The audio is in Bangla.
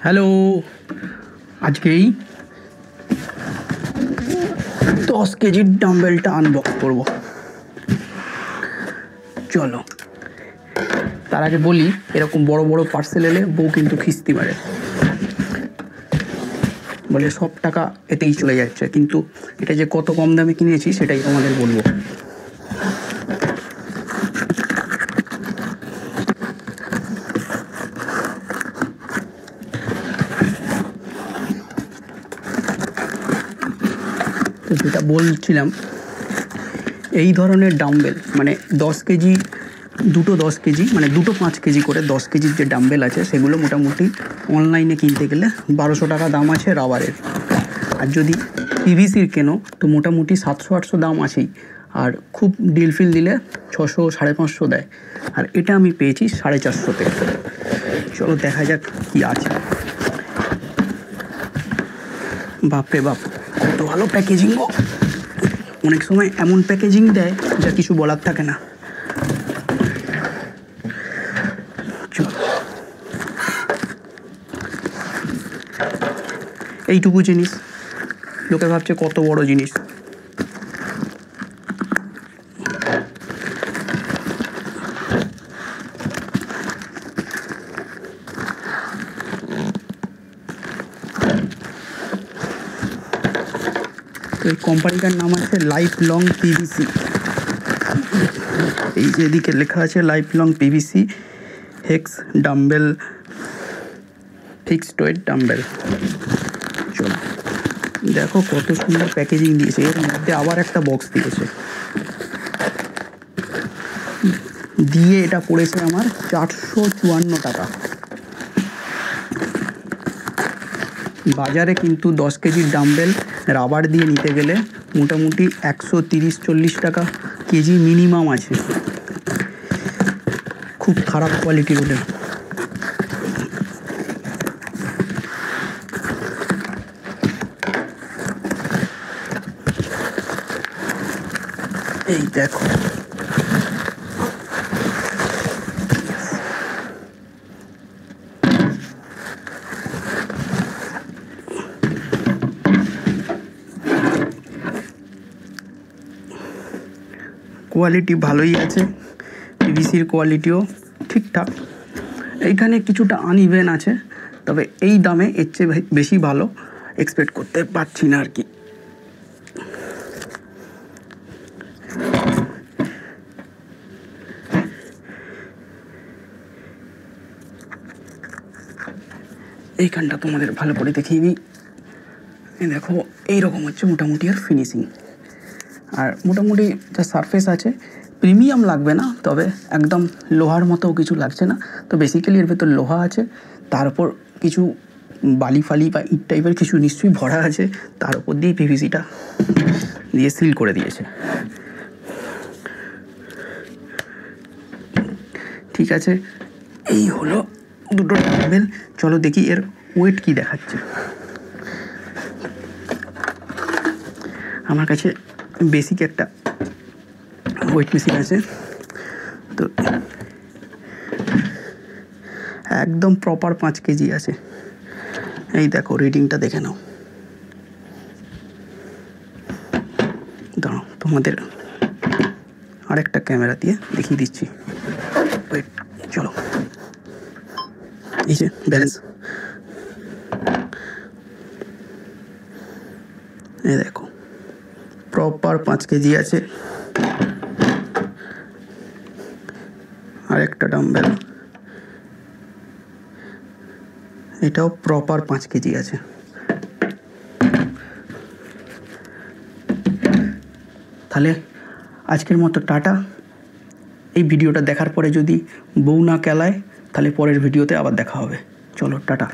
হ্যালো, আজকেই 10 কেজির ডাম্বেলটা আনবক্স করব। চলো, তার আগে বলি, এরকম বড় বড় পার্সেল এলে বউ কিন্তু খিস্তি মারে, বলে সব টাকা এতেই চলে যাচ্ছে, কিন্তু এটা যে কত কম দামে কিনেছি সেটাই তোমাদের বলবো। তো যেটা বলছিলাম, এই ধরনের ডাম্বেল মানে 10 কেজি, দুটো 10 কেজি মানে দুটো 5 কেজি করে 10 কেজির যে ডাম্বেল আছে সেগুলো মোটামুটি অনলাইনে কিনতে গেলে 1200 টাকা দাম আছে রাবারের। আর যদি পিভিসির কেনো তো মোটামুটি 700-800 দাম আছেই, আর খুব ডিল ফিল দিলে 600-550 দেয়। আর এটা আমি পেয়েছি 450-তে। চলো দেখা যাক কি আছে। বাপরে বাপ, কত ভালো প্যাকেজিং গো! অনেক সময় এমন প্যাকেজিং দেয় যা কিছু বলার থাকে না। এইটুকু জিনিস লোকে ভাবছে কত বড় জিনিস। এই কোম্পানিটার নাম আছে লাইফ লং পিভিসি। এই যে এদিকে লেখা আছে life long PVC hex dumbbell, fixed weight dumbbell. চলো দেখো কত সুন্দর প্যাকেজিং দিয়েছে, এর মধ্যে আবার একটা বক্স দিয়েছে, দিয়ে এটা পড়েছে আমার 454 টাকা। বাজারে কিন্তু 10 কেজির ডাম্বেল রাবার দিয়ে নিতে গেলে মোটামুটি 130-140 টাকা কেজি মিনিমাম আছে। খুব খারাপ কোয়ালিটির ওটা। এই দেখো, কোয়ালিটি ভালোই আছে, পিভিসির কোয়ালিটিও ঠিকঠাক। এইখানে কিছুটা আনইভেন আছে, তবে এই দামে এর চেয়ে বেশি ভালো এক্সপেক্ট করতে পারছি না আর কি। এইখানটা তোমাদের ভালো করে দেখিয়ে দিই। দেখো এইরকম হচ্ছে মোটামুটি আর ফিনিশিং, আর মোটামুটি যা সারফেস আছে প্রিমিয়াম লাগবে না, তবে একদম লোহার মতো কিছু লাগছে না। তো বেসিক্যালি এর ভেতর লোহা আছে, তার উপর কিছু বালি ফালি বা ইট টাইপের কিছু নিশ্চয়ই ভরা আছে, তার উপর দিয়ে পিভিসিটা দিয়ে সিল করে দিয়েছে। ঠিক আছে, এই হলো দুটো ডাম্বেল। চলো দেখি এর ওয়েট কি দেখাচ্ছে। আমার কাছে বেসিক একটা ওয়েট মেশিন আছে, তো একদম প্রপার 5 কেজি আছে। এই দেখো রিডিংটা দেখে নাও। দাঁড়াও, তোমাদের আরেকটা ক্যামেরা দিয়ে দেখিয়ে দিচ্ছি। ওয়েট, চলো, এই যে ব্যালেন্স, এই দেখো প্রপার 5 কেজি আছে। আরেকটা ডাম্বেল, এটাও প্রপার 5 কেজি আছে। তাহলে আজকের মতো টাটা। এই ভিডিওটা দেখার পরে যদি বউ না কেলায় তাহলে পরের ভিডিওতে আবার দেখা হবে। চলো টাটা।